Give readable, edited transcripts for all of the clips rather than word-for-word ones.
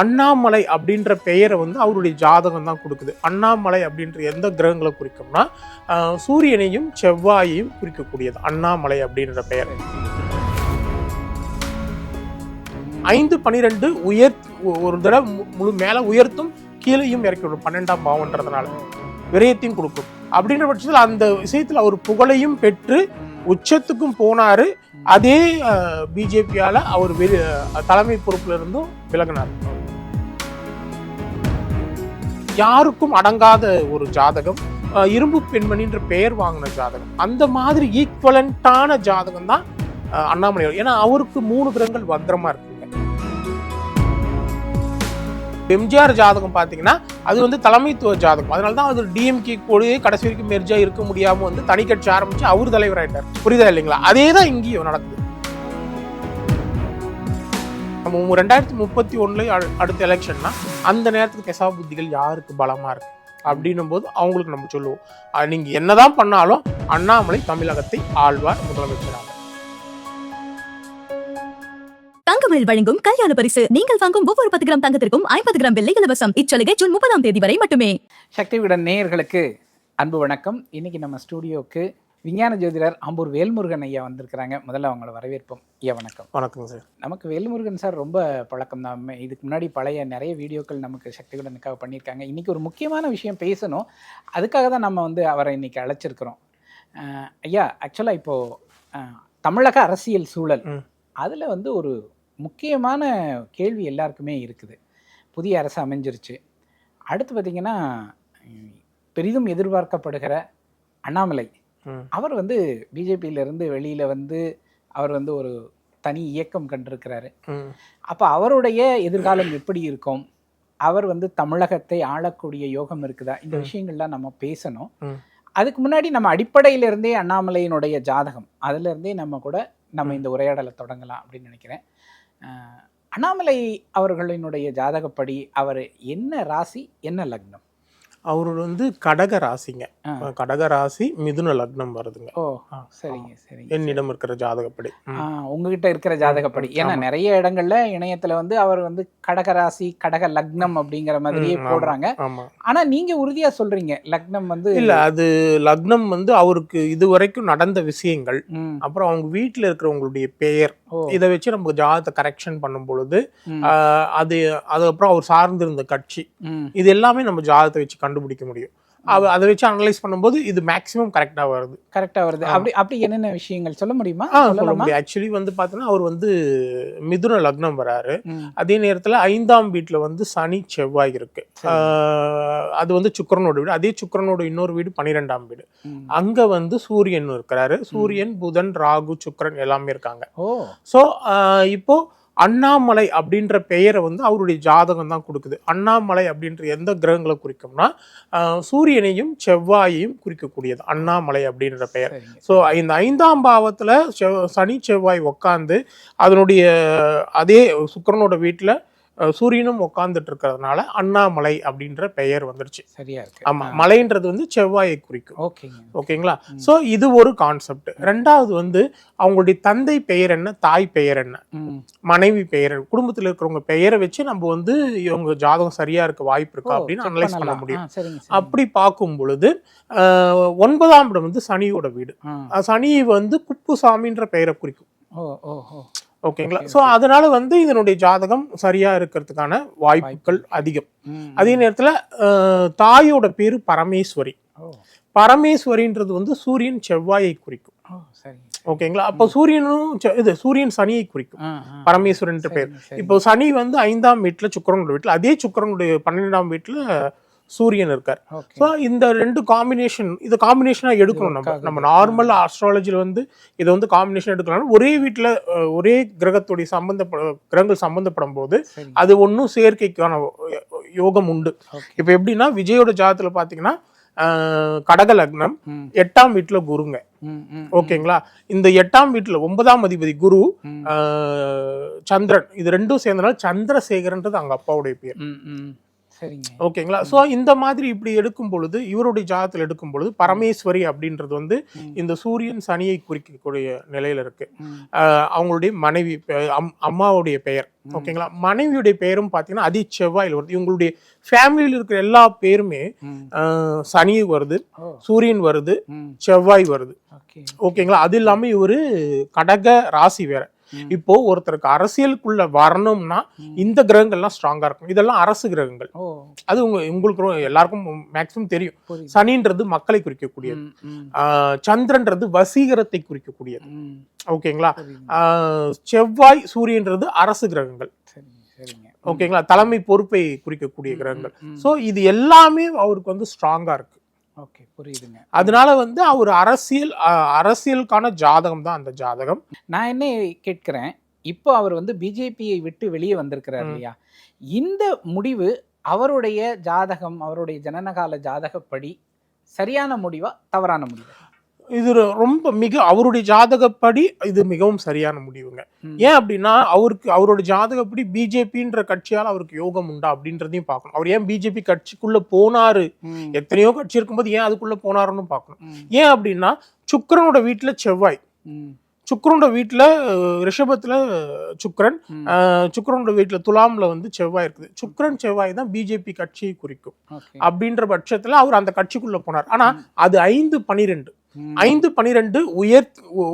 அண்ணாமலை அப்படின்ற பெயரை வந்து அவருடைய ஜாதகம் தான் கொடுக்குது. அண்ணாமலை அப்படின்ற எந்த கிரகங்களை குறிக்கும்னா சூரியனையும் செவ்வாயையும் குறிக்கக்கூடியது அண்ணாமலை அப்படின்ற பெயர். 5-12 ஒரு தடவை முழு மேல உயர்த்தும் கீழையும் இறக்கி விடும் 12ஆம் பாவம்ன்றதுனால விரயத்தையும் கொடுக்கும். அப்படின்ற பட்சத்தில் அந்த விஷயத்துல அவர் புகழையும் பெற்று உச்சத்துக்கும் போனாரு. அதே பிஜேபியால அவர் தலைமை பொறுப்புல இருந்தும் விலகினார். யாருக்கும் அடங்காத ஒரு ஜாதகம், இரும்பு பெண்மணின்ற பெயர் வாங்கின ஜாதகம். அந்த மாதிரி ஈக்குவலண்டான ஜாதகம் தான் அண்ணாமலை. ஏன்னா அவருக்கு 3 கிரகங்கள் வக்ரமா இருக்குங்க. எம்ஜிஆர் ஜாதகம் பாத்தீங்கன்னா அது வந்து தலைமைத்துவ ஜாதகம். அதனாலதான் அது டிஎம்கே கூட கடைசி வரைக்கும் மெர்ஜா இருக்க முடியாம வந்து தனி கட்சி ஆரம்பிச்சு அவர் தலைவராயிட்டார். புரியுதா இல்லைங்களா? அதேதான் இங்கேயும் நடக்குது. நம்ம 2031 அடுத்த எலெக்ஷன்னா அந்த நேரத்துக்கு பெசா புத்திகள் யாருக்கு பலமா இருக்கு அப்படின்னும் போது அவங்களுக்கு நம்ம சொல்லுவோம், நீங்க என்னதான் பண்ணாலும் அண்ணாமலை தமிழகத்தை ஆழ்வார் முதலமைச்சராக. தங்கமயில் வழங்கும் கல்யாண பரிசு. நீங்கள் வாங்கும் ஒவ்வொரு 10 கிராம் தங்கத்திற்கும் 50 கிராம் வெள்ளி இலவசம். இச்சலுகை ஜூன் 30ஆம் தேதி வரை மட்டுமே. சக்தி விகடன் நேயர்களுக்கு அன்பு வணக்கம். இன்னைக்கு நம்ம ஸ்டூடியோக்கு விஞ்ஞான ஜோதிடர் ஆம்பூர் வேல்முருகன் ஐயா வந்திருக்கிறாங்க. முதல்ல அவங்கள வரவேற்போம். ஐயா வணக்கம். வணக்கம் சார். நமக்கு வேல்முருகன் சார் ரொம்ப பழக்கம் தான். இதுக்கு முன்னாடி பழைய நிறைய வீடியோக்கள் நமக்கு சக்தி விகடனுக்காக பண்ணியிருக்காங்க. இன்னைக்கு ஒரு முக்கியமான விஷயம் பேசணும். அதுக்காக தான் நம்ம வந்து அவரை இன்னைக்கு அழைச்சிருக்கிறோம். ஐயா, ஆக்சுவலாக இப்போது தமிழக அரசியல் சூழல் அதில் வந்து ஒரு முக்கியமான கேள்வி எல்லாருக்குமே இருக்குது. புதிய அரசு அமைஞ்சிருச்சு. அடுத்து பார்த்திங்கன்னா பெரிதும் எதிர்பார்க்கப்படுகிற அண்ணாமலை அவர் வந்து பிஜேபியிலேருந்து வெளியில் வந்து அவர் வந்து ஒரு தனி இயக்கம் கண்டிருக்கிறாரு. அப்போ அவருடைய எதிர்காலம் எப்படி இருக்கும்? அவர் வந்து தமிழகத்தை ஆளக்கூடிய யோகம் இருக்குதா? இந்த விஷயங்கள்லாம் நம்ம பேசணும். அதுக்கு முன்னாடி நம்ம அடிப்படையிலிருந்தே அண்ணாமலையினுடைய ஜாதகம் அதிலிருந்தே நம்ம இந்த உரையாடலை தொடங்கலாம் அப்படின்னு நினைக்கிறேன். அண்ணாமலை அவர்களினுடைய ஜாதகப்படி அவர் என்ன ராசி, என்ன லக்னம்? அவரு வந்து கடக ராசிங்க. கடக ராசி, மிதுன லக்னம் வருதுங்க. ஓ சரிங்க சரிங்க. என்னிடம் இருக்கிற ஜாதகப்படி, உங்ககிட்ட இருக்கிற ஜாதகப்படி. ஏன்னா நிறைய இடங்கள்ல இணையத்துல வந்து அவர் வந்து கடக ராசி கடக லக்னம் அப்படிங்கிற மாதிரியே போடுறாங்க. ஆனா நீங்க உறுதியா சொல்றீங்க லக்னம் வந்து இல்ல. அது லக்னம் வந்து அவருக்கு இது வரைக்கும் நடந்த விஷயங்கள், அப்புறம் அவங்க வீட்டுல இருக்கிறவங்களுடைய பெயர், இதை வச்சு நம்ம ஜாதகத்தை கரெக்ஷன் பண்ணும் பொழுது அதுக்கப்புறம் அவர் சார்ந்திருந்த கட்சி, இது எல்லாமே நம்ம ஜாதகத்தை வச்சு கண்டுபிடிக்க முடியும். அதை வச்சு அனலைஸ் பண்ணும்போது இது மேக்ஸிமம் கரெக்டா வருது. அப்படி என்னென்ன விஷயங்கள் சொல்ல முடியுமா? சொல்ல முடியும். ஆக்சுவலி வந்து பாத்தீங்கன்னா அவர் வந்து மிதுன லக்னம் வராரு. அதே நேரத்துல 5ஆம் வீட்டுல வந்து சனி செவ்வாய் இருக்கு. அது வந்து சுக்கிரனோட வீடு. அதே சுக்கிரனோட இன்னொரு வீடு 12ஆம் வீடு. அங்க வந்து சூரியன் இருக்கிறாரு. சூரியன், புதன், ராகு, சுக்கிரன் எல்லாமே இருக்காங்க. சோ இப்போ அண்ணாமலை அப்படின்ற பெயரை வந்து அவருடைய ஜாதகம் தான் கொடுக்குது. அண்ணாமலை அப்படின்ற எந்த கிரகங்களை குறிக்கும்னா சூரியனையும் செவ்வாயையும் குறிக்கக்கூடியது அண்ணாமலை அப்படின்ற பெயர். ஸோ இந்த 5ஆம் பாவத்துல சனி செவ்வாய் உக்காந்து அதனுடைய அதே சுக்கிரனோட வீட்டுல சூரியனும் உட்கார்ந்துட்டு இருக்கிறதுனால அண்ணாமலை அப்படின்ற பெயர் வந்துருச்சு. சரியா இருக்கு. ஆமா, மலைன்றது வந்து செவ்வாயை குறிக்கும். ஓகேங்களா? சோ இது ஒரு கான்செப்ட். ரெண்டாவது வந்து அவங்களுடைய தந்தை பெயர் என்ன, தாய் பெயர் என்ன, மனைவி பெயர், குடும்பத்தில் இருக்கிறவங்க பெயரை வச்சு நம்ம வந்து இவங்க ஜாதகம் சரியா இருக்க வாய்ப்பு இருக்கா அப்படின்னு அனலைஸ் பண்ண முடியும். அப்படி பார்க்கும் பொழுது 9ஆம் இடம் வந்து சனியோட வீடு. சனி வந்து குப்புசாமின்ற பெயரை குறிக்கும். ஓகேங்களா? ஸோ அதனால வந்து இதனுடைய ஜாதகம் சரியா இருக்கிறதுக்கான வாய்ப்புகள் அதிகம். அதே நேரத்துல தாயோட பேரு பரமேஸ்வரி. பரமேஸ்வரின்றது வந்து சூரியன் செவ்வாயை குறிக்கும். ஓகேங்களா? அப்போ சூரியன் சனியை குறிக்கும். பரமேஸ்வரன் பேர். இப்போ சனி வந்து 5ஆம் வீட்டுல சுக்கிரனுடைய வீட்டுல, அதே சுக்கிரனுடைய 12ஆம் வீட்டுல சூரியன் இருக்கார். ஸோ இந்த ரெண்டு காம்பினேஷன், இது காம்பினேஷனா எடுக்கணும். நம்ம நார்மல் ஆஸ்ட்ராலஜில வந்து இதை வந்து காம்பினேஷன் எடுக்கலாம். ஒரே வீட்டுல ஒரே கிரகத்துடைய கிரகங்கள் சம்பந்தப்படும் போது அது ஒன்னும் சேர்க்கைக்கான யோகம் உண்டு. இப்ப எப்படின்னா விஜயோட ஜாதகத்துல பாத்தீங்கன்னா கடக லக்னம், 8ஆம் வீட்டுல குருங்க. ஓகேங்களா? இந்த 8ஆம் வீட்டுல 9ஆம் அதிபதி குரு, சந்திரன், இது ரெண்டும் சேர்ந்தனால சந்திரசேகரன்றது அவங்க அப்பாவுடைய பேர். சரிங்க. ஓகேங்களா. ஸோ இந்த மாதிரி இப்படி எடுக்கும் பொழுது இவருடைய ஜாதகத்தில் எடுக்கும் பொழுது பரமேஸ்வரி அப்படின்றது வந்து இந்த சூரியன் சனியை குறிக்கக்கூடிய நிலையில இருக்கு. அவங்களுடைய மனைவி அம்மாவுடைய பெயர், ஓகேங்களா. மனைவியுடைய பெயரும் பார்த்தீங்கன்னா அதி செவ்வாயில் வருது. இவங்களுடைய ஃபேமிலியில் இருக்கிற எல்லா பேருமே சனி வருது, சூரியன் வருது, செவ்வாய் வருது, ஓகேங்களா. அது இல்லாம இவரு கடக ராசி வேற. இப்போ ஒருத்தருக்கு அரசியலுக்குள்ள வரணும்னா இந்த கிரகங்கள்லாம் ஸ்ட்ராங்கா இருக்கும். இதெல்லாம் அரசு கிரகங்கள். அது உங்களுக்கு எல்லாருக்கும் மேக்சிமம் தெரியும். சனின்றது மக்களை குறிக்கக்கூடியது, சந்திரன்றது வசீகரத்தை குறிக்கக்கூடியது, ஓகேங்களா. செவ்வாய் சூரியன்றது அரசு கிரகங்கள், ஓகேங்களா, தலைமை பொறுப்பை குறிக்கக்கூடிய கிரகங்கள். சோ இது எல்லாமே அவருக்கு வந்து ஸ்ட்ராங்கா இருக்கு. ஓகே, புரியுதுங்க. அதனால வந்து அவர் அரசியலுக்கான ஜாதகம் தான் அந்த ஜாதகம். நான் என்ன கேட்கிறேன், இப்போ அவர் வந்து பிஜேபியை விட்டு வெளியே வந்திருக்கிறார் இல்லையா, இந்த முடிவு அவருடைய ஜாதகம், அவருடைய ஜனனகால ஜாதகப்படி சரியான முடிவா தவறான முடிவா? இது ரொம்ப அவருடைய ஜாதகப்படி இது மிகவும் சரியான முடிவுங்க. ஏன் அப்படின்னா அவருடைய ஜாதகப்படி பிஜேபின்ற கட்சியால் அவருக்கு யோகம் உண்டா அப்படின்றதையும் பார்க்கணும். அவர் ஏன் பிஜேபி கட்சிக்குள்ள போனாரு, எத்தனையோ கட்சி இருக்கும்போது ஏன் அதுக்குள்ள போனாருன்னு பார்க்கணும். ஏன் அப்படின்னா சுக்கிரனோட வீட்டுல செவ்வாய், சுக்கிரனோட வீட்டுல ரிஷபத்துல சுக்கிரன், சுக்கிரனோட வீட்டுல துலாம்ல வந்து செவ்வாய் இருக்குது. சுக்கிரன் செவ்வாய் தான் பிஜேபி கட்சியை குறிக்கும். அப்படின்ற பட்சத்துல அவர் அந்த கட்சிக்குள்ள போனார். ஆனா அது 5-12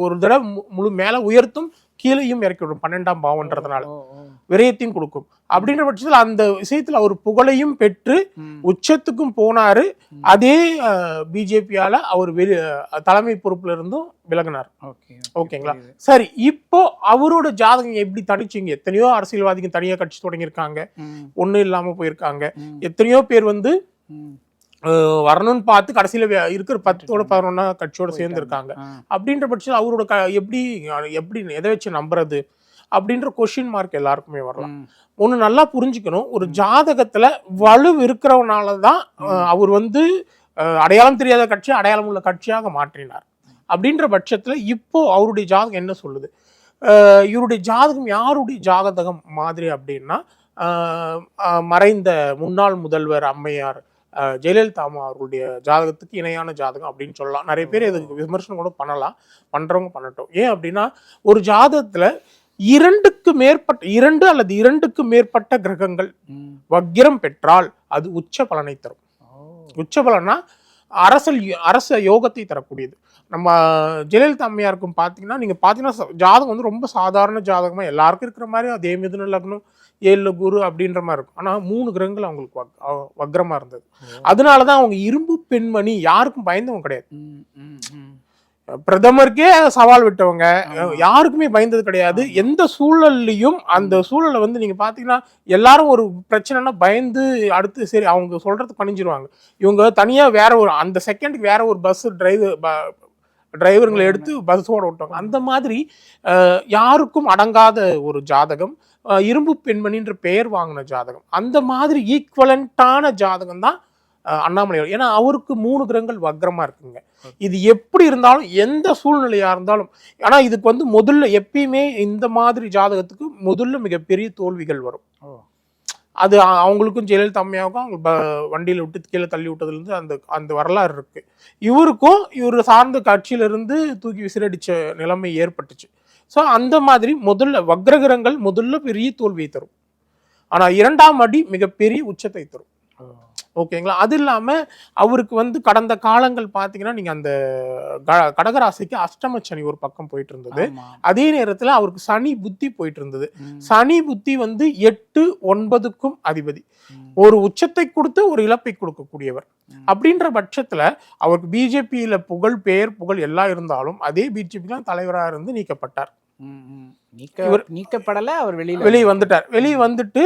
ஒரு தடவை மேல உயர்த்தும், கீழையும் இறக்கி விடும். 12ஆம் பாவம்ன்றதுனால விரயத்தையும் கொடுக்கும். அப்படின்ற பட்சத்தில் அந்த விஷயத்துல அவர் புகழையும் பெற்று உச்சத்துக்கும் போனாரு. அதே பிஜேபியால அவர் தலைமை பொறுப்புல இருந்தும் விலகினார். ஓகேங்களா. சரி, இப்போ அவரோட ஜாதகம் எப்படி தனிச்சிங்க? எத்தனையோ அரசியல்வாதிகள் தனியா கட்சி தொடங்கியிருக்காங்க, ஒண்ணும் இல்லாம போயிருக்காங்க. எத்தனையோ பேர் வந்து வரணும்னு பார்த்து கடைசியில இருக்கிற 10-11 கட்சியோட சேர்ந்து இருக்காங்க. அப்படின்ற பட்சத்தில் அவரோட எப்படி எதை வச்சு நம்புறது அப்படின்ற கொஸ்டின் மார்க் எல்லாருக்குமே வரலாம். ஒண்ணு நல்லா புரிஞ்சுக்கணும், ஒரு ஜாதகத்துல வலு இருக்கிறவனாலதான் அவர் வந்து அடையாளம் தெரியாத கட்சி அடையாளம் உள்ள கட்சியாக மாற்றினார். அப்படின்ற பட்சத்துல இப்போ அவருடைய ஜாதகம் என்ன சொல்லுது? இவருடைய ஜாதகம் யாருடைய ஜாதகம் மாதிரி அப்படின்னா, மறைந்த முன்னாள் முதல்வர் அம்மையார் ஜெயலலிதா அம்மா அவர்களுடைய ஜாதகத்துக்கு இணையான ஜாதகம் அப்படின்னு சொல்லலாம். நிறைய பேர் இதுக்கு விமர்சனம் கூட பண்ணலாம், பண்றவங்க பண்ணட்டும். ஏன் அப்படின்னா, ஒரு ஜாதகத்துல 2 அல்லது 2க்கு மேற்பட்ட கிரகங்கள் வக்ரம் பெற்றால் அது உச்ச பலனை தரும். உச்ச பலனா அரச யோகத்தை தரக்கூடியது. நம்ம ஜெயலலிதா அம்மையாருக்கும் பார்த்தீங்கன்னா, நீங்க பார்த்தீங்கன்னா ஜாதகம் வந்து ரொம்ப சாதாரண ஜாதகமா எல்லாருக்கும் இருக்கிற மாதிரி அதே மிதுன லக்னம் 7 குரு அப்படின்ற மாதிரி இருக்கும். ஆனா 3 கிரகங்கள் அவங்களுக்கு வக்ரமா இருந்தது. அதனாலதான் அவங்க இரும்பு பெண்மணி, யாருக்கும் பயந்தவங்க கிடையாது. பிரதமருக்கே சவால் விட்டவங்க, யாருக்குமே பயந்தது கிடையாது. எந்த சூழல்லையும் அந்த சூழலை வந்து நீங்க பாத்தீங்கன்னா எல்லாரும் ஒரு பிரச்சனைனா பயந்து அடுத்து சரி அவங்க சொல்றது பணிஞ்சிருவாங்க. இவங்க தனியா வேற ஒரு அந்த செகண்டுக்கு வேற ஒரு பஸ் டிரைவருங்களை எடுத்து பஸ்ஸோட விட்டாங்க. அந்த மாதிரி யாருக்கும் அடங்காத ஒரு ஜாதகம், இரும்பு பெண்மணின்ற பெயர் வாங்கின ஜாதகம். அந்த மாதிரி ஈக்குவலண்டான ஜாதகம் தான் அண்ணாமலை. ஏன்னா அவருக்கு 3 கிரகங்கள் வக்ரமா இருக்குங்க. இது எப்படி இருந்தாலும் எந்த சூழ்நிலையா இருந்தாலும், ஆனா இதுக்கு வந்து முதல்ல எப்பயுமே இந்த மாதிரி ஜாதகத்துக்கு முதல்ல மிகப்பெரிய தோல்விகள் வரும். அது அவங்களுக்கும் ஜெயலலிதா அம்மையாவுக்கும் அவங்க வண்டியில விட்டு கீழே தள்ளி விட்டதுலேருந்து அந்த வரலாறு இருக்கு. இவருக்கும் இவர் சார்ந்த கட்சியிலிருந்து தூக்கி விசிறடிச்ச நிலைமை ஏற்பட்டுச்சு. ஸோ அந்த மாதிரி முதல்ல வக்ரகிரகங்கள் முதல்ல பெரிய தோல்வியை தரும், ஆனா 2ஆம் அடி மிகப்பெரிய உச்சத்தை தரும். ஓகேங்களா. அது இல்லாம அவருக்கு வந்து கடந்த காலங்கள் பாத்தீங்கன்னா, நீங்க அந்த கடகராசிக்கு அஷ்டம சனி ஒரு பக்கம் போயிட்டு இருந்தது. அதே நேரத்துல அவருக்கு சனி புத்தி போயிட்டு இருந்தது. சனி புத்தி வந்து 8-9க்கும் அதிபதி, ஒரு உச்சத்தை கொடுத்து ஒரு இழப்பை கொடுக்கக்கூடியவர். அப்படின்ற பட்சத்துல அவருக்கு பிஜேபியில புகழ் எல்லாம் இருந்தாலும் அதே பிஜேபி தலைவராக இருந்து நீக்கப்பட்டார். நீக்கப்படல, அவர் வெளியே வந்துட்டார். வெளியே வந்துட்டு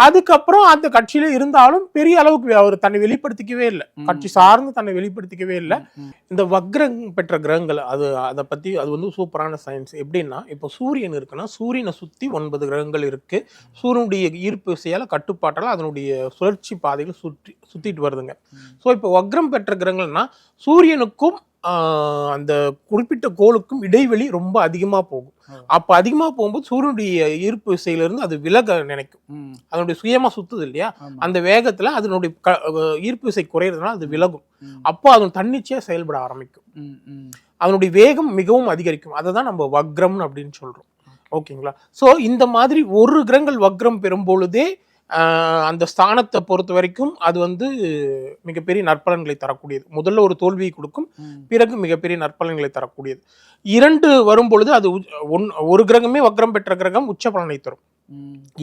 அதுக்கப்புறம் அந்த கட்சியில இருந்தாலும் பெரிய அளவுக்கு அவர் தன்னை வெளிப்படுத்திக்கவே இல்லை, கட்சி சார்ந்து தன்னை வெளிப்படுத்திக்கவே இல்லை. இந்த வக்ரம் பெற்ற கிரகங்கள் அதை பத்தி அது வந்து சூப்பரான சயின்ஸ். எப்படின்னா, இப்போ சூரியன் இருக்குன்னா சூரியனை சுத்தி 9 கிரகங்கள் இருக்கு. சூரியனுடைய ஈர்ப்பு விசையால கட்டுப்பாட்டால அதனுடைய சுழற்சி பாதைகள் சுத்திட்டு வருதுங்க. ஸோ இப்போ வக்ரம் பெற்ற கிரகங்கள்னா சூரியனுக்கும் அந்த குறிப்பிட்ட கோளுக்கும் இடைவெளி ரொம்ப அதிகமா போகும். அப்ப அதிகமா போகும்போது சூரியனுடைய ஈர்ப்பு விசையிலிருந்து அது விலக நினைக்கும். அதனுடைய சுயமா சுத்துது இல்லையா, அந்த வேகத்துல அதனுடைய ஈர்ப்பு விசை குறையிறதுனால அது விலகும். அப்போ அது தன்னிச்சையா செயல்பட ஆரம்பிக்கும். அதனுடைய வேகம் மிகவும் அதிகரிக்கும். அதை தான் நம்ம வக்ரம் அப்படின்னு சொல்றோம். ஓகேங்களா? ஸோ இந்த மாதிரி ஒரு கிரகங்கள் வக்ரம் பெறும் பொழுதே அந்த ஸ்தானத்தை பொறுத்த வரைக்கும் அது வந்து மிகப்பெரிய நற்பலன்களை தரக்கூடியது. முதல்ல ஒரு தோல்வியை கொடுக்கும், பிறகு மிகப்பெரிய நற்பலன்களை தரக்கூடியது. 2 வரும் பொழுது அது ஒரு கிரகமே வக்ரம் பெற்ற கிரகம் உச்ச பலனை தரும்.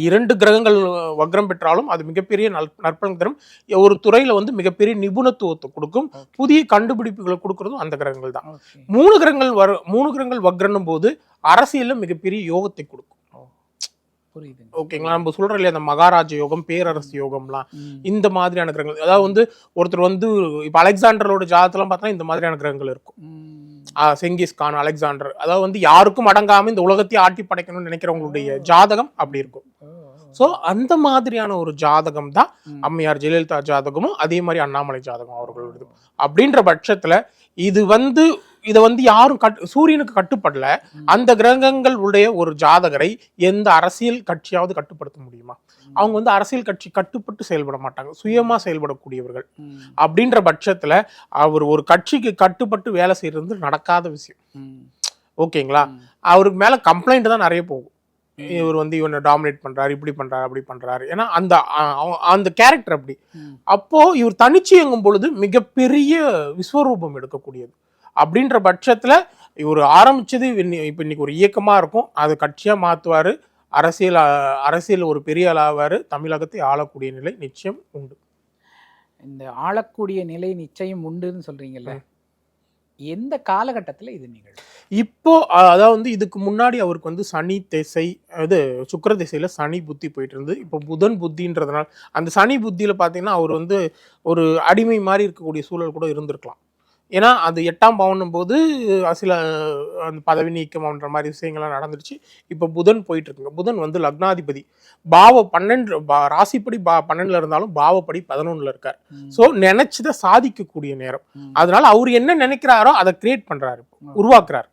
2 கிரகங்கள் வக்ரம் பெற்றாலும் அது மிகப்பெரிய நற்பலன் தரும். ஒரு துறையில வந்து மிகப்பெரிய நிபுணத்துவத்தை கொடுக்கும், புதிய கண்டுபிடிப்புகளை கொடுக்கறதும் அந்த கிரகங்கள் தான். 3 கிரகங்கள் வக்ரன்னும் போது அரசியல்ல மிகப்பெரிய யோகத்தை கொடுக்கும். ஓகேங்களா? நம்ம சொல்றோம் இல்லையா, அந்த மகாராஜ யோகம், பேரரசு யோகம்லாம் இந்த மாதிரியான கிரகங்கள். அதாவது வந்து ஒருத்தர் வந்து இப்ப அலெக்சாண்டரோட ஜாதகத்தெல்லாம் பார்த்தா இந்த மாதிரியான கிரகங்கள் இருக்கும். செங்கிஸ் கான், அலெக்சாண்டர், அதாவது வந்து யாருக்கும் அடங்காம இந்த உலகத்தையே ஆட்டி படைக்கணும்னு நினைக்கிறவங்களுடைய ஜாதகம் அப்படி இருக்கும். ஸோ அந்த மாதிரியான ஒரு ஜாதகம் தான் அம்மையார் ஜெயலலிதா ஜாதகமும், அதே மாதிரி அண்ணாமலை ஜாதகம் அவர்களோட. அப்படின்ற பட்சத்துல இது வந்து இதை வந்து யாரும் சூரியனுக்கு கட்டுப்படல. அந்த கிரகங்கள் உடைய ஒரு ஜாதகரை எந்த அரசியல் கட்சியாவது கட்டுப்படுத்த முடியுமா? அவங்க வந்து அரசியல் கட்சி கட்டுப்பட்டு செயல்பட மாட்டாங்க, சுயமா செயல்படக்கூடியவர்கள். அப்படின்ற பட்சத்துல அவர் ஒரு கட்சிக்கு கட்டுப்பட்டு வேலை செய்யறது நடக்காத விஷயம். ஓகேங்களா? அவருக்கு மேல கம்ப்ளைண்ட் தான் நிறைய போகும். இவர் வந்து இவனை டாமினேட் பண்றாரு, இப்படி பண்றாரு, அப்படி பண்றாரு. ஏன்னா அந்த கேரக்டர் அப்படி. அப்போ இவர் தனிச்சு இயங்கும் பொழுது மிகப்பெரிய விஸ்வரூபம் எடுக்கக்கூடியது. அப்படின்ற பட்சத்துல இவர் ஆரம்பிச்சது இப்ப இன்னைக்கு ஒரு இயக்கமா இருக்கும், அது கட்சியா மாத்துவாரு, அரசியல் ஒரு பெரிய ஆளாவாரு, தமிழகத்தை ஆளக்கூடிய நிலை நிச்சயம் உண்டு. இந்த ஆளக்கூடிய நிலை நிச்சயம் உண்டுன்னு சொல்றீங்கல்ல, எந்த காலகட்டத்துல இது நிகழும்? இப்போ அதாவது இதுக்கு முன்னாடி அவருக்கு வந்து சனி திசை, இது சுக்கிர திசையில சனி புத்தி போயிட்டு இருந்து, இப்போ புதன் புத்தின்றதுனால அந்த சனி புத்தியில பாத்தீங்கன்னா அவர் வந்து ஒரு அடிமை மாதிரி இருக்கக்கூடிய சூழல் கூட இருந்திருக்கலாம். ஏன்னா அது 8ஆம் பாவம் போது சில அந்த பதவி நீக்கம்ன்ற மாதிரி விஷயங்கள்லாம் நடந்துருச்சு. இப்போ புதன் போயிட்டு இருக்குங்க. புதன் வந்து லக்னாதிபதி, பாவ 12 ராசிப்படி 12ல இருந்தாலும் பாவப்படி 11ல இருக்கார். ஸோ நினைச்சதை சாதிக்கக்கூடிய நேரம். அதனால அவர் என்ன நினைக்கிறாரோ அதை கிரியேட் பண்றாரு, உருவாக்குறாரு.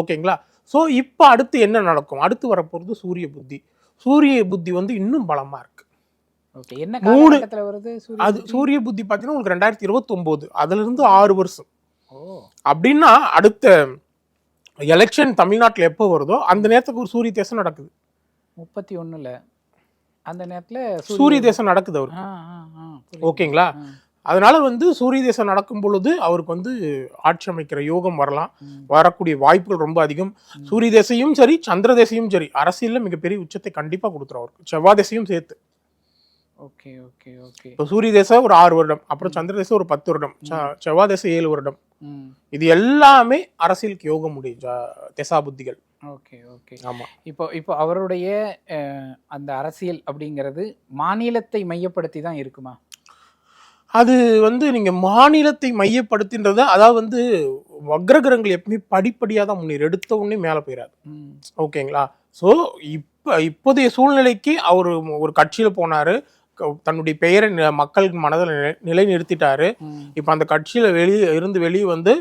ஓகேங்களா? ஸோ இப்போ அடுத்து என்ன நடக்கும்? அடுத்து வரப்போறது சூரிய புத்தி. சூரிய புத்தி வந்து இன்னும் பலமா இருக்கு. அது சூரிய புத்தி பாத்தீங்கன்னா உங்களுக்கு 2029, அதுல இருந்து 6 வருஷம். அப்படின்னா அடுத்த எலெக்ஷன் தமிழ்நாட்டுல எப்போ வருதோ அந்த நேரத்துக்கு ஒரு சூரிய தேசம் நடக்குது. 31ல அந்த நேரத்துல சூரிய தேசம் நடக்குது அவருக்கு. ஓகேங்களா? அதனால வந்து சூரிய தேசம் நடக்கும் பொழுது அவருக்கு வந்து ஆட்சி அமைக்கிற யோகம் வரக்கூடிய வாய்ப்புகள் ரொம்ப அதிகம். சூரிய தேசையும் சரி, சந்திர தேசையும் சரி, அரசியல்ல மிகப்பெரிய உச்சத்தை கண்டிப்பா கொடுத்துரும் அவருக்கு, செவ்வாய் தேசையும் சேர்த்து. Okay okay okay. இப்போ சூரிய தேசம் ஒரு 6 வருடம், அப்புறம் சந்திர தேசம் ஒரு 10 வருடம், செவ்வாய் தேசம் 7 வருடம். இது எல்லாமே அரசியலுக்கு யோகம் உடைய திசா புத்திகள். Okay okay. ஆமா. இப்போ அவருடைய அந்த அரசியல் அப்படிங்கிறது மாநிலத்தை மையப்படுத்தி தான் இருக்குமா? அது வந்து நீங்க மாநிலத்தை மையப்படுத்தின்றத, அதாவது வந்து வக்ரகிரகங்கள் எப்பவுமே படிப்படியா தான் முன்னேறி, எடுத்த உடனே மேல போயிடாது. ஓகேங்களா? ஸோ இப்போதைய சூழ்நிலைக்கு அவர் ஒரு கட்சியில போனாரு, தன்னுடைய பெயரை மக்கள் மனதில் நிலைநிறுத்திட்டாரு. இப்ப அந்த கட்சியில வெளியே வந்து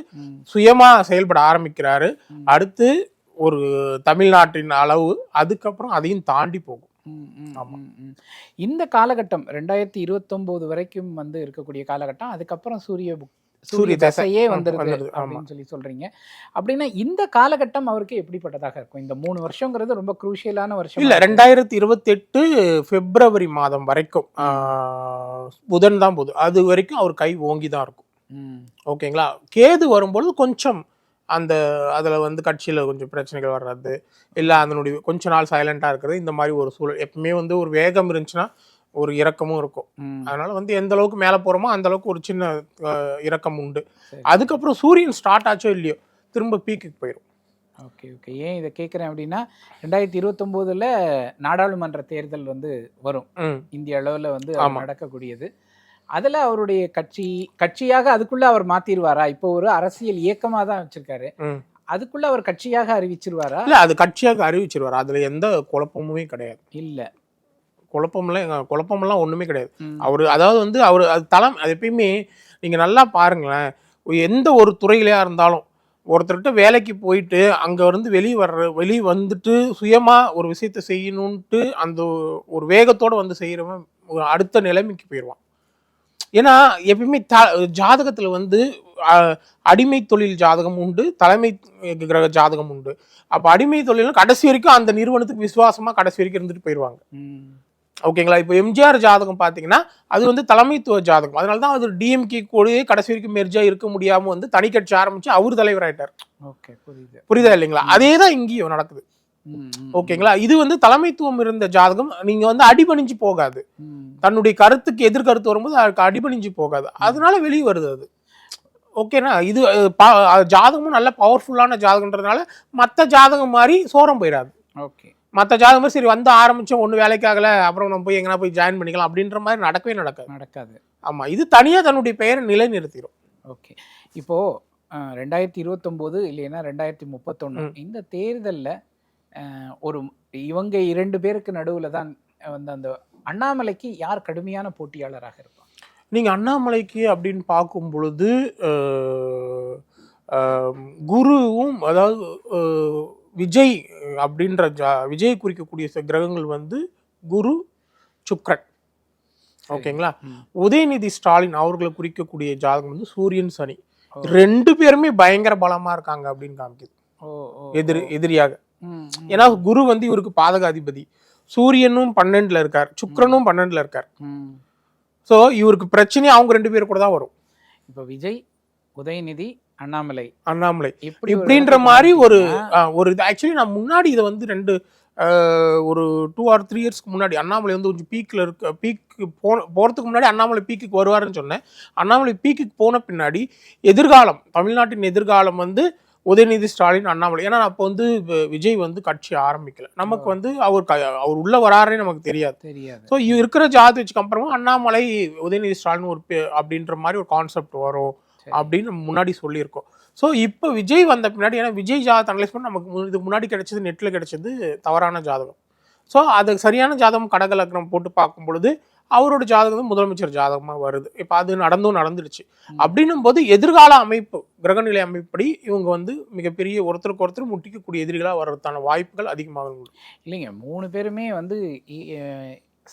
சுயமா செயல்பட ஆரம்பிக்கிறாரு. அடுத்து ஒரு தமிழ்நாட்டின் அளவு, அதுக்கப்புறம் அதையும் தாண்டி போகும். இந்த காலகட்டம் 2029 வரைக்கும் வந்து இருக்கக்கூடிய காலகட்டம். அதுக்கப்புறம் சூரிய தசையே வந்துருது அப்படின்னு சொல்லி சொல்றீங்க. அப்படின்னா இந்த காலகட்டம் அவருக்கு எப்படிப்பட்டதாக இருக்கும்? இந்த 3 வருஷங்கிறது ரொம்ப குரூஷியலான வருஷம் இல்ல. 2028 பிப்ரவரி மாதம் வரைக்கும் புதன் தான் போகுது. அது வரைக்கும் அவர் கை ஓங்கி தான் இருக்கும். ஓகேங்களா? கேது வரும்போது கொஞ்சம் அதுல வந்து கட்சியில கொஞ்சம் பிரச்சனைகள் வர்றது, இல்ல அதனுடைய கொஞ்ச நாள் சைலண்டா இருக்கிறது, இந்த மாதிரி ஒரு சூழல். எப்பவுமே வந்து ஒரு வேகம் இருந்துச்சுன்னா ஒரு இறக்கமும் இருக்கும். அதனால வந்து எந்த அளவுக்கு மேல போறோமோ அந்த அளவுக்கு ஒரு சின்ன இறக்கம் உண்டு. அதுக்கப்புறம் சூரியன் ஸ்டார்ட் ஆச்சோ இல்லையோ திரும்ப பீக்குக்கு போயிடும். Okay okay. ஏன் இதை கேட்குறேன் அப்படின்னா 2029ல நாடாளுமன்ற தேர்தல் வந்து வரும், இந்திய அளவில் வந்து நடக்கக்கூடியது. அதில் அவருடைய கட்சியாக அதுக்குள்ள அவர் மாத்திருவாரா? இப்போ ஒரு அரசியல் இயக்கமாக தான் வச்சிருக்காரு, அதுக்குள்ள அவர் கட்சியாக அறிவிச்சிருவாரா? இல்லை, அது கட்சியாக அறிவிச்சிருவாரா? அதுல எந்த குழப்பமுமே கிடையாது. இல்லை, குழப்பமெல்லாம் ஒண்ணுமே கிடையாது. அவரு அதாவது வந்து அவர் அது எப்பயுமே நீங்க நல்லா பாருங்களேன், எந்த ஒரு துறையிலையா இருந்தாலும் ஒருத்தர்கிட்ட வேலைக்கு போயிட்டு அங்க இருந்து வெளியே வந்துட்டு சுயமா ஒரு விஷயத்த செய்யணும்ட்டு அந்த ஒரு வேகத்தோட வந்து செய்யறவன் அடுத்த நிலைமைக்கு போயிடுவான். ஏன்னா எப்பயுமே ஜாதகத்துல வந்து அடிமை தொழில் ஜாதகம் உண்டு, தலைமை கிரக ஜாதகம் உண்டு. அப்ப அடிமை தொழில் கடைசி வரைக்கும் அந்த நிறுவனத்துக்கு விசுவாசமா கடைசி வரைக்கும் இருந்துட்டு போயிடுவாங்க. ஓகேங்களா? இப்போ எம்ஜிஆர் ஜாதகம் பாத்தீங்கன்னா அது வந்து தலைமைத்துவ ஜாதகம். அதனாலதான் அது டிஎம்கே கூடயே கடைசி வரைக்கும் மெர்ஜா இருக்க முடியாம வந்து தனி கட்சி ஆரம்பிச்சு அவர் தலைவர் ஆயிட்டார். புரியுதா இல்லைங்களா? அதேதான் இங்கேயும் நடக்குது. ஓகேங்களா? இது வந்து தலைமைத்துவம் இருந்த ஜாதகம். நீங்க வந்து அடிபணிஞ்சு போகாது, தன்னுடைய கருத்துக்கு எதிர்கருத்து வரும்போது அதுக்கு அடிபணிஞ்சு போகாது, அதனால வெளியே வருது அது. ஓகேனா? இது ஜாதகமும் நல்ல பவர்ஃபுல்லான ஜாதகம்ன்றதுனால மற்ற ஜாதகம் மாதிரி சோரம் போயிடாது. ஓகே, மற்ற ஜாதகம் மாதிரி சரி வந்து ஆரம்பிச்சோம் ஒன்றும் வேலைக்காகல அப்புறம் நம்ம போய் எங்கன்னா போய் ஜாயின் பண்ணிக்கலாம் அப்படின்ற மாதிரி நடக்காது. ஆமா, இது தனியா தன்னுடைய பெயரை நிலைநிறுத்திடும். ஓகே, இப்போ 2029 இல்லைன்னா 2031 இந்த தேர்தலில் ஒரு இவங்க 2 பேருக்கு நடுவில் தான் வந்து அந்த அண்ணாமலைக்கு யார் கடுமையான போட்டியாளராக இருப்பாங்க? நீங்கள் அண்ணாமலைக்கு அப்படின்னு பார்க்கும் பொழுது குருவும், அதாவது விஜய் அப்படின்ற விஜய் குறிக்கக்கூடிய கிரகங்கள் வந்து குரு, சுக்ரன். ஓகேங்களா? உதயநிதி ஸ்டாலின் அவர்களை குறிக்கக்கூடிய ஜாதகம் வந்து சூரியன், சனி. 2 பேருமே பயங்கர பலமா இருக்காங்க அப்படின்னு காமிக்குது எதிரியாக. ஏன்னா குரு வந்து இவருக்கு பாதகாதிபதி, சூரியனும் 12ல இருக்கார், சுக்கிரனும் 12ல இருக்கார். சோ இவருக்கு பிரச்சனை அவங்க 2 பேர் கூட தான் வரும். இப்ப விஜய், உதயநிதி, அண்ணாமலை இப்படின்ற மாதிரி ஒரு ஆக்சுவலி நான் முன்னாடி இதை வந்து ஒரு 2 or 3 இயர்ஸ்க்கு முன்னாடி அண்ணாமலை வந்து கொஞ்சம் பீக்கு போறதுக்கு முன்னாடி அண்ணாமலை பீக்குக்கு வருவாருன்னு சொன்னேன். அண்ணாமலை பீக்குக்கு போன பின்னாடி எதிர்காலம், தமிழ்நாட்டின் எதிர்காலம் வந்து உதயநிதி ஸ்டாலின், அண்ணாமலை. ஏன்னா அப்போ வந்து விஜய் வந்து கட்சி ஆரம்பிக்கல, நமக்கு வந்து அவர் உள்ள வராருன்னு நமக்கு தெரியாது. ஸோ இருக்கிற ஜாதி வச்சு கம்பேர் அண்ணாமலை, உதயநிதி ஸ்டாலின் அப்படின்ற மாதிரி ஒரு கான்செப்ட் வரும் அப்படின்னு முன்னாடி சொல்லியிருக்கோம். ஸோ இப்போ விஜய் வந்த பின்னாடி, ஏன்னா விஜய் ஜாதகம் அனலைஸ் பண்ணி நமக்கு இதுக்கு முன்னாடி கிடைச்சது, நெட்டில் கிடைச்சது தவறான ஜாதகம். ஸோ அது சரியான ஜாதகம் கடக லக்னம் போட்டு பார்க்கும் பொழுது அவரோட ஜாதகம் முதலமைச்சர் ஜாதகமாக வருது. இப்போ அது நடந்துடுச்சு. அப்படின்னும் போது எதிர்கால அமைப்பு, கிரகநிலை அமைப்படி இவங்க வந்து மிகப்பெரிய ஒருத்தருக்கு ஒருத்தர் முட்டிக்கக்கூடிய எதிரிகளாக வர்றதுக்கான வாய்ப்புகள் அதிகமாக உண்டு. இல்லைங்க, 3 பேருமே வந்து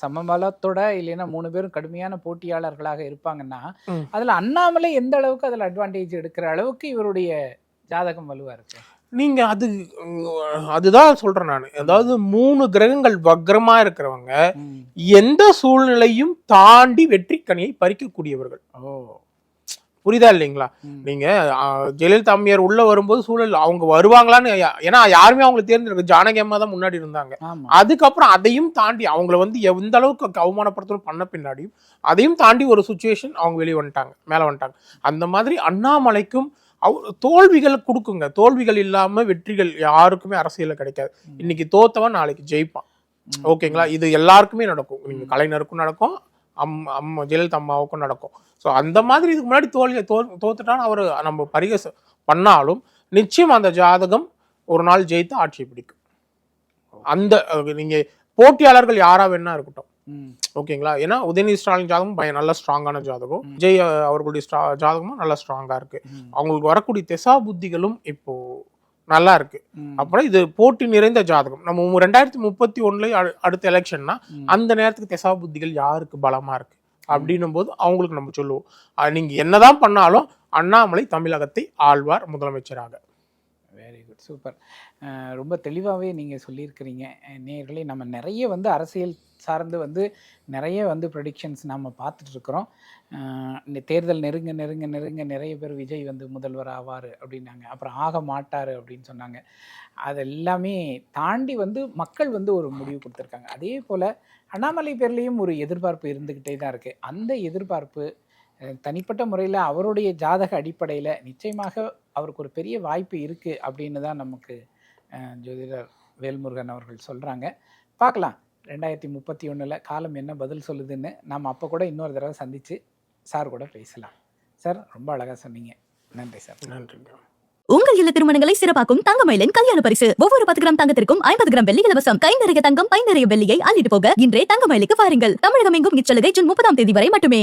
சமபலத்தோட இல்லைன்னா 3 பேரும் கடுமையான போட்டியாளர்களாக இருப்பாங்கன்னா அதுல அண்ணாமலை எந்த அளவுக்கு அதுல அட்வான்டேஜ் எடுக்கிற அளவுக்கு இவருடைய ஜாதகம் வலுவா இருக்கு? நீங்க அதுதான் சொல்றேன் நான். அதாவது 3 கிரகங்கள் வக்ரமா இருக்கிறவங்க எந்த சூழ்நிலையும் தாண்டி வெற்றி கனியை பறிக்கக்கூடியவர்கள். புரியுதா இல்லைங்களா? நீங்க ஜெயலலிதா அம்மையார் உள்ள வரும்போது சூழல் அவங்க வருவாங்களான்னு, ஏன்னா யாருமே அவங்களை தேர்ந்தெடுக்க, ஜானகி அம்மா தான் முன்னாடி இருந்தாங்க. அதுக்கப்புறம் அதையும் தாண்டி அவங்கள வந்து எந்த அளவுக்கு அவமானப்படுத்தணும் பண்ண பின்னாடியும் அதையும் தாண்டி ஒரு சுச்சுவேஷன் அவங்க வெளியே மேல வந்துட்டாங்க. அந்த மாதிரி அண்ணாமலைக்கும் தோல்விகள் கொடுக்குங்க. தோல்விகள் இல்லாம வெற்றிகள் யாருக்குமே அரசியல கிடைக்காது. இன்னைக்கு தோத்தவன் நாளைக்கு ஜெயிப்பான். ஓகேங்களா? இது எல்லாருக்குமே நடக்கும். நீங்க கலைஞருக்கும் நடக்கும், ஜெயலலிதா அம்மாவுக்கும் நடக்கும். ஸோ அந்த மாதிரி இதுக்கு முன்னாடி தோத்துட்டான்னு அவர் நம்ம பரிகாசம் பண்ணாலும் நிச்சயம் அந்த ஜாதகம் ஒரு நாள் ஜெயித்து ஆட்சியை பிடிக்கும். அந்த நீங்க போட்டியாளர்கள் யாரா வேணா இருக்கட்டும். ஓகேங்களா? ஏன்னா உதயநிதி ஸ்டாலின் ஜாதகம் நல்ல ஸ்ட்ராங்கான ஜாதகம், விஜய் அவர்களுடைய ஜாதகமும் நல்லா ஸ்ட்ராங்கா இருக்கு. அவங்களுக்கு வரக்கூடிய திசா புத்திகளும் இப்போ நல்லா இருக்கு. அப்புறம் இது போட்டி நிறைந்த ஜாதகம். நம்ம 2031 அடுத்த எலெக்ஷன்னா அந்த நேரத்துக்கு திசா புத்திகள் யாருக்கு பலமா இருக்கு அப்படின்னும் போது அவங்களுக்கு நம்ம சொல்லுவோம், நீங்க என்னதான் பண்ணாலும் அண்ணாமலை தமிழகத்தை ஆழ்வார் முதலமைச்சராக. Very good, super. ரொம்ப தெளிவாகவே நீங்கள் சொல்லியிருக்கிறீங்க. நேயர்களே, நம்ம நிறைய வந்து அரசியல் சார்ந்து வந்து நிறைய வந்து ப்ரெடிக்ஷன்ஸ் நம்ம பார்த்துட்ருக்குறோம். இந்த தேர்தல் நெருங்க நிறைய பேர் விஜய் வந்து முதல்வர் ஆவார் அப்படின்னாங்க, அப்புறம் ஆக மாட்டார் அப்படின்னு சொன்னாங்க. அது எல்லாமே தாண்டி வந்து மக்கள் வந்து ஒரு முடிவு கொடுத்துருக்காங்க. அதே போல் அண்ணாமலை பேர்லேயும் ஒரு எதிர்பார்ப்பு இருந்துக்கிட்டே தான் இருக்குது. அந்த எதிர்பார்ப்பு தனிப்பட்ட முறையில் அவருடைய ஜாதக அடிப்படையில் நிச்சயமாக அவருக்கு ஒரு பெரிய வாய்ப்பு இருக்குது அப்படின்னு தான் நமக்கு ஜோதிடர் வேல்முருகன் அவர்கள் சொல்கிறாங்க. பார்க்கலாம் 2031 காலம் என்ன பதில் சொல்லுதுன்னு. நாம் அப்போ கூட இன்னொரு தடவை சந்தித்து சார் கூட பேசலாம். சார், ரொம்ப அழகாக சொன்னீங்க. நன்றி சார். நன்றி. உங்கள் இல்ல திருமணங்களை சிறப்பாக்கும் தங்கமயிலின் கல்யாண பரிசு. ஒவ்வொரு 10 கிராம் தங்கத்திற்கும் 50 கிராம் வெள்ளி இலவசம். கை நிறைய தங்கம், பை நிறைய வெள்ளியை அள்ளிட்டு போக இன்றே தங்கமயிலுக்கு வாருங்கள். தமிழகம் எங்கும் இச்சலுகை ஜூன் 30 வரை மட்டுமே.